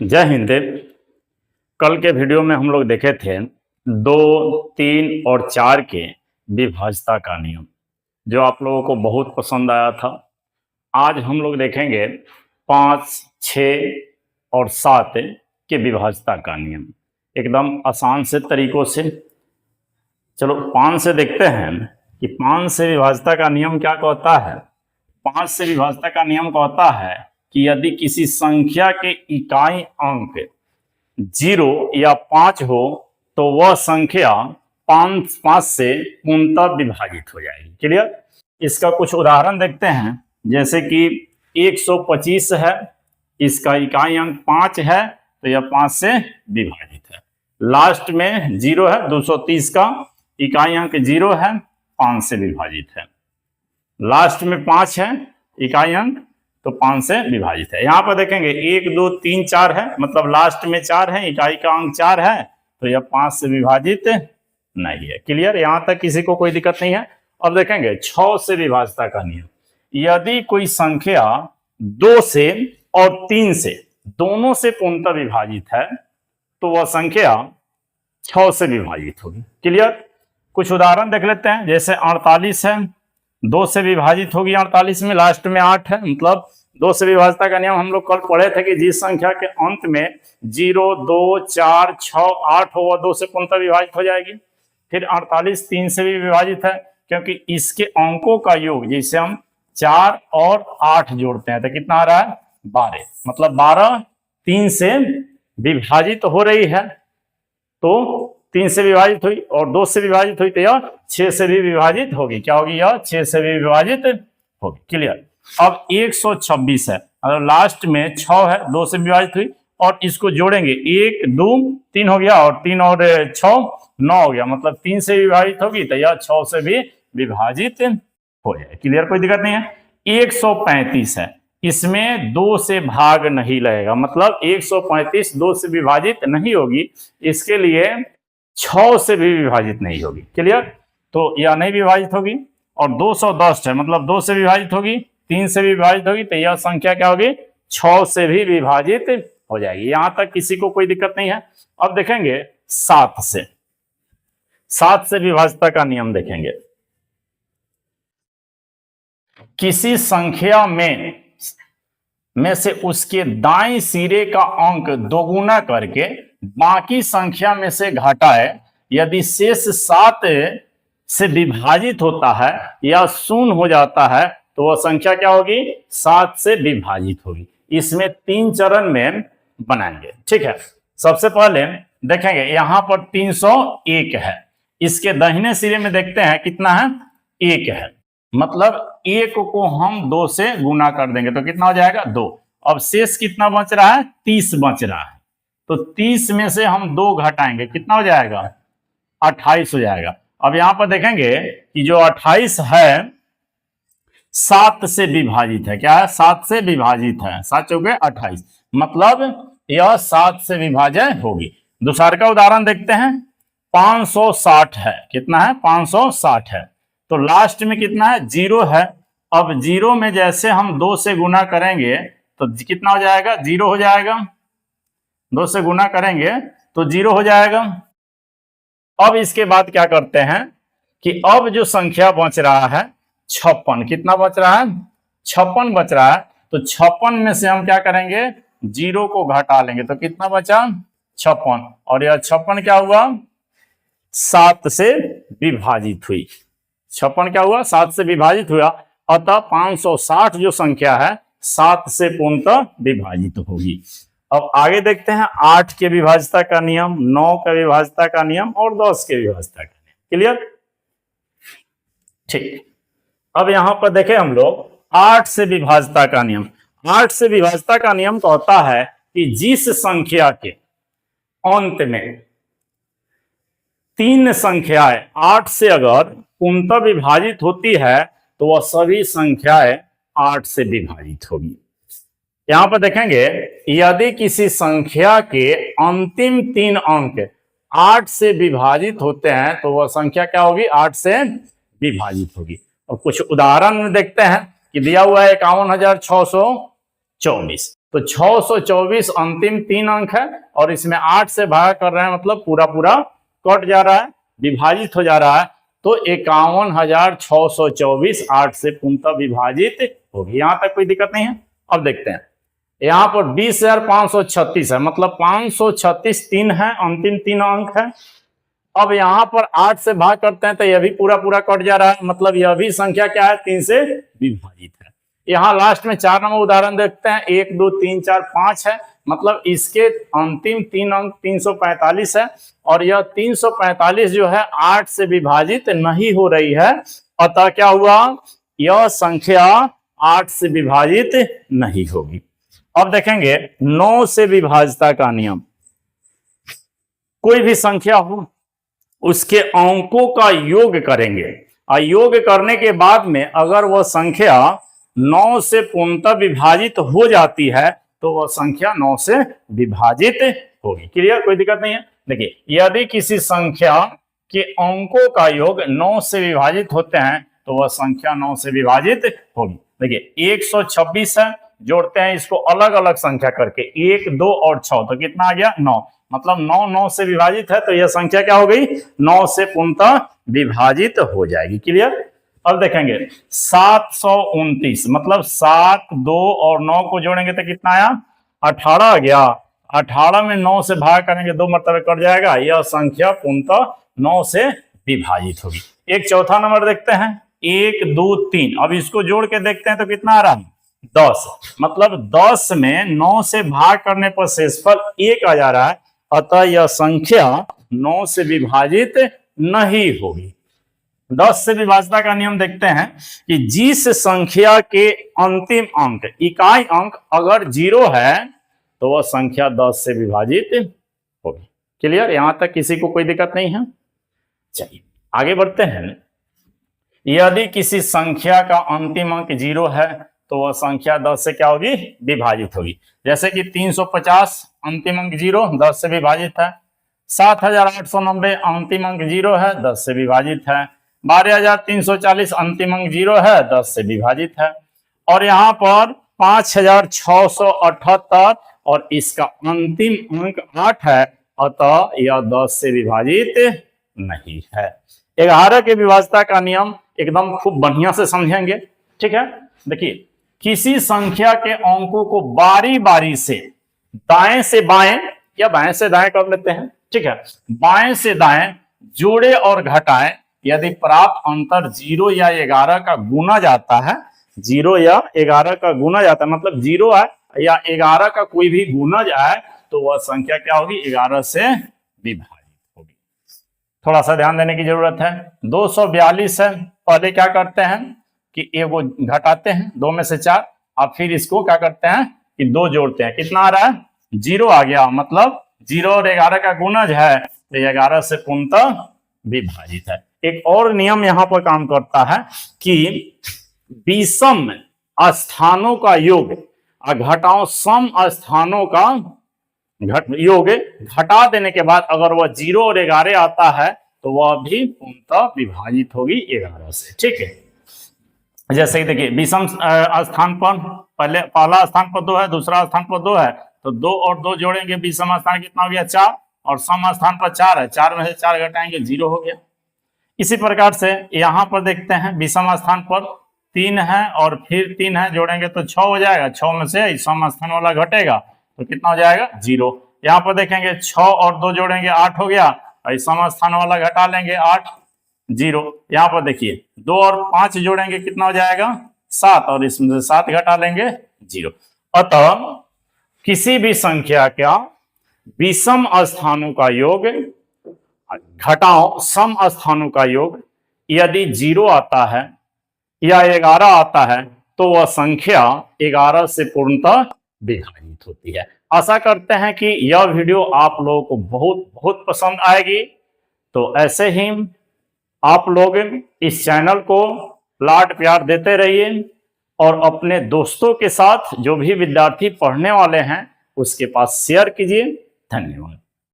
जय हिंद। कल के वीडियो में हम लोग देखे थे 2, 3 और 4 के विभाज्यता का नियम, जो आप लोगों को बहुत पसंद आया था। आज हम लोग देखेंगे 5, 6 और 7 के विभाज्यता का नियम, एकदम आसान से तरीकों से। चलो 5 से देखते हैं कि 5 से विभाज्यता का नियम क्या कहता है। 5 से विभाज्यता का नियम कहता है कि यदि किसी संख्या के इकाई अंक 0 या 5 हो तो वह संख्या 5 से पूर्णतः विभाजित हो जाएगी। क्लियर? इसका कुछ उदाहरण देखते हैं। जैसे कि 125 है, इसका इकाई अंक 5 है तो यह 5 से विभाजित है। लास्ट में 0 है, 230 का इकाई अंक 0 है, 5 से विभाजित है। लास्ट में 5 है, इकाई अंक तो 5 से विभाजित है। यहाँ पर देखेंगे 1, 2, 3, 4 है, मतलब लास्ट में 4 है, इकाई का अंक 4 है तो यह 5 से विभाजित नहीं है। क्लियर? यहाँ तक किसी को कोई दिक्कत नहीं है। अब देखेंगे 6 से विभाज्यता का नियम। यदि कोई संख्या 2 से और 3 से दोनों से पूर्णतः विभाजित है तो वह संख्या 6 से विभाजित होगी। क्लियर? कुछ उदाहरण देख लेते हैं। जैसे 48 है, 2 से विभाजित होगी 48 में, लास्ट में 8 है, मतलब 2 से विभाज्यता का नियम हम लोग कल पढ़े थे कि जिस संख्या के अंत में 0, 2, 4, 6, 8 हो वह 2 से पूर्णतः विभाजित हो जाएगी। फिर 48 3 से भी विभाजित है, क्योंकि इसके अंकों का योग जैसे हम 4 और 8 जोड़ते हैं तो कितना आ रहा है? 12, मतलब 12 3 से विभाजित हो रही है तो 3 से विभाजित हुई और 2 से विभाजित हुई तो यह 6 से भी विभाजित होगी। क्या होगी? यह 6 से भी विभाजित होगी। क्लियर? अब 126 है, मतलब लास्ट में 6 है, 2 से विभाजित हुई और इसको जोड़ेंगे 1, 2, 3 हो गया और 3 और 6 9 हो गया, मतलब 3 से विभाजित होगी तो यह 6 से भी विभाजित हो जाए। क्लियर? कोई दिक्कत नहीं है। 135 है, इसमें 2 से भाग नहीं लगेगा, मतलब 135 2 से विभाजित नहीं होगी, इसके लिए 6 से भी विभाजित नहीं होगी। क्लियर? तो यह नहीं विभाजित होगी। और 210 है, मतलब 2 से विभाजित होगी, 3 से भी विभाजित होगी तो यह संख्या क्या होगी? 6 से भी विभाजित हो जाएगी। यहां तक किसी को कोई दिक्कत नहीं है। अब देखेंगे 7 से। 7 से विभाज्यता का नियम देखेंगे। किसी संख्या में से उसके दाएं सिरे का अंक दोगुना करके बाकी संख्या में से घटाए, यदि शेष 7 से विभाजित होता है या शून्य हो जाता है तो वह संख्या क्या होगी? 7 से विभाजित होगी। इसमें 3 चरण में बनाएंगे। ठीक है, सबसे पहले देखेंगे यहां पर 301 है, इसके दाहिने सिरे में देखते हैं कितना है? 1 है, मतलब 1 को हम 2 से गुना कर देंगे तो कितना हो जाएगा? 2। अब शेष कितना बच रहा है? 30 बच रहा है, तो 30 में से हम 2 घटाएंगे, कितना हो जाएगा? 28 हो जाएगा। अब यहां पर देखेंगे कि जो 28 है 7 से विभाजित है। क्या है? 7 से विभाजित है। 7 चौके 28, मतलब यह 7 से विभाजन होगी। दूसरा का उदाहरण देखते हैं। 560 है, कितना है? 560 है, तो लास्ट में कितना है? 0 है। अब 0 में जैसे हम 2 से गुना करेंगे तो कितना हो जाएगा? 0 हो जाएगा। 2 से गुना करेंगे तो 0 हो जाएगा। अब इसके बाद क्या करते हैं कि अब जो संख्या बच रहा है 56, कितना बच रहा है? 56 बच रहा है, तो 56 में से हम क्या करेंगे? 0 को घटा लेंगे तो कितना बचा? 56, और यह 56 क्या हुआ? 7 से विभाजित हुई। 56 क्या हुआ? 7 से विभाजित हुआ, अतः 560 जो संख्या है 7 से पूर्णतः विभाजित होगी। अब आगे देखते हैं 8 के विभाज्यता का नियम, 9 का विभाज्यता का नियम और 10 के विभाज्यता का नियम। क्लियर? ठीक। अब यहां पर देखें हम लोग 8 से विभाज्यता का नियम। 8 से विभाज्यता का नियम कहता है कि जिस संख्या के अंत में 3 संख्याएं 8 से अगर पूर्णतः विभाजित होती है तो वह सभी संख्याएं 8 से विभाजित होगी। यहां पर देखेंगे यदि किसी संख्या के अंतिम 3 अंक 8 से विभाजित होते हैं तो वह संख्या क्या होगी? 8 से विभाजित होगी। और कुछ उदाहरण देखते हैं कि दिया हुआ है 51,624, तो 624 अंतिम 3 अंक है और इसमें 8 से भाग कर रहे हैं, मतलब पूरा पूरा कट जा रहा है, विभाजित हो जा रहा है। तो 51,624 8 से पूर्णतः विभाजित होगी। यहां तक कोई दिक्कत नहीं है। अब देखते हैं यहां पर 20,536 है, मतलब 536 3 है, अंतिम 3 अंक है। अब यहां पर 8 से भाग करते हैं तो यह भी पूरा पूरा कट जा रहा है, मतलब यह भी संख्या क्या है, 3 से विभाजित है। यहां लास्ट में 4 नंबर उदाहरण देखते हैं, 1 2 3 4 5 है, मतलब इसके अंतिम 3 अंक 345 है और यह 345 जो है 8 से विभाजित नहीं हो रही है, अतः क्या हुआ, यह संख्या 8 से विभाजित नहीं होगी। अब देखेंगे 9 से विभाज्यता का नियम। कोई भी संख्या हो उसके अंकों का योग करेंगे और योग करने के बाद में अगर वह संख्या 9 से पूर्णतः विभाजित हो जाती है तो वह संख्या 9 से विभाजित होगी। क्लियर, कोई दिक्कत नहीं है। देखिए, यदि किसी संख्या के अंकों का योग 9 से विभाजित होते हैं तो वह संख्या 9 से विभाजित होगी। देखिए 126 है, जोड़ते हैं इसको अलग अलग संख्या करके, 1 2 और 6, तो कितना आ गया 9, मतलब 9 9 से विभाजित है तो यह संख्या क्या हो गई, 9 से पूर्णतः विभाजित हो जाएगी। क्लियर। अब देखेंगे 729, मतलब 7 2 और 9 को जोड़ेंगे तो कितना आया, 18 आ गया। 18 में 9 से भाग करेंगे 2 मरतबे कट जाएगा, यह संख्या पूर्णतः 9 से विभाजित होगी। एक चौथा नंबर देखते हैं, 1 2 3, अब इसको जोड़ के देखते हैं तो कितना आ रहा है, 10, मतलब 10 में 9 से भाग करने पर शेषफल 1 आ जा रहा है, अतः यह संख्या 9 से विभाजित नहीं होगी। 10 से विभाज्यता का नियम देखते हैं कि जिस संख्या के अंतिम अंक इकाई अंक अगर 0 है तो वह संख्या 10 से विभाजित होगी। क्लियर, यहां तक किसी को कोई दिक्कत नहीं है। चलिए आगे बढ़ते हैं। यदि किसी संख्या का अंतिम अंक 0 है तो वह संख्या 10 से क्या होगी, विभाजित होगी। जैसे कि 350 अंतिम अंक 0, 10 से विभाजित है। 7890 अंतिम अंक 0 है, 10 से विभाजित है। 12340 अंतिम अंक 0 है, 10 से विभाजित है। और यहाँ पर 5678 और इसका अंतिम अंक 8 है, अतः यह 10 से विभाजित नहीं है। 11 के विभाज्यता का नियम एकदम खूब बढ़िया से समझेंगे। ठीक है, देखिए किसी संख्या के अंकों को बारी बारी से दाएं से बाएं या बाएं से दाएं कर लेते हैं। ठीक है, बाएं से दाएं जोड़े और घटाएं, यदि प्राप्त अंतर 0 या 11 का गुना जाता है, 0 या 11 का गुना जाता है, मतलब 0 है या 11 का कोई भी गुना जाए तो वह संख्या क्या होगी, 11 से विभाजित होगी। थोड़ा सा ध्यान देने की जरूरत है। 242 है, पहले क्या करते हैं कि एगो घटाते हैं 2 में से 4, अब फिर इसको क्या करते हैं कि 2 जोड़ते हैं, कितना आ रहा है, 0 आ गया, मतलब 0 और 11 का गुणज है तो 11 से पूर्णतः विभाजित है। एक और नियम यहां पर काम करता है कि विषम स्थानों का योग और घटाओ सम स्थानों का योग घटा देने के बाद अगर वह 0 और 11 आता है तो वह भी पूर्णतः विभाजित होगी 11 से। ठीक है, जैसे कि देखिए विषम स्थान पर पहला स्थान पर 2 है, दूसरा स्थान पर 2 है, तो 2 और 2 जोड़ेंगे, विषम स्थान कितना हो गया 4, और सम स्थान पर 4 है, 4 में से 4 घटाएंगे 0 हो गया। इसी प्रकार से यहां पर देखते हैं विषम स्थान पर 3 है और फिर 3 है, जोड़ेंगे तो 6 हो जाएगा, 6 में से सम स्थान वाला घटेगा तो कितना हो जाएगा 0। यहाँ पर देखेंगे 6 और 2 जोड़ेंगे 8 हो गया, और सम स्थान वाला घटा लेंगे 8 0। यहाँ पर देखिए 2 और 5 जोड़ेंगे कितना हो जाएगा 7, और इसमें से 7 घटा लेंगे 0। अतः किसी भी संख्या का विषम स्थानों का योग घटाओ सम स्थानों का योग यदि 0 आता है या 11 आता है तो वह संख्या 11 से पूर्णतः विभाजित होती है। आशा करते हैं कि यह वीडियो आप लोगों को बहुत बहुत पसंद आएगी। तो ऐसे ही आप लोग इस चैनल को लाड प्यार देते रहिए और अपने दोस्तों के साथ जो भी विद्यार्थी पढ़ने वाले हैं उसके पास शेयर कीजिए। धन्यवाद।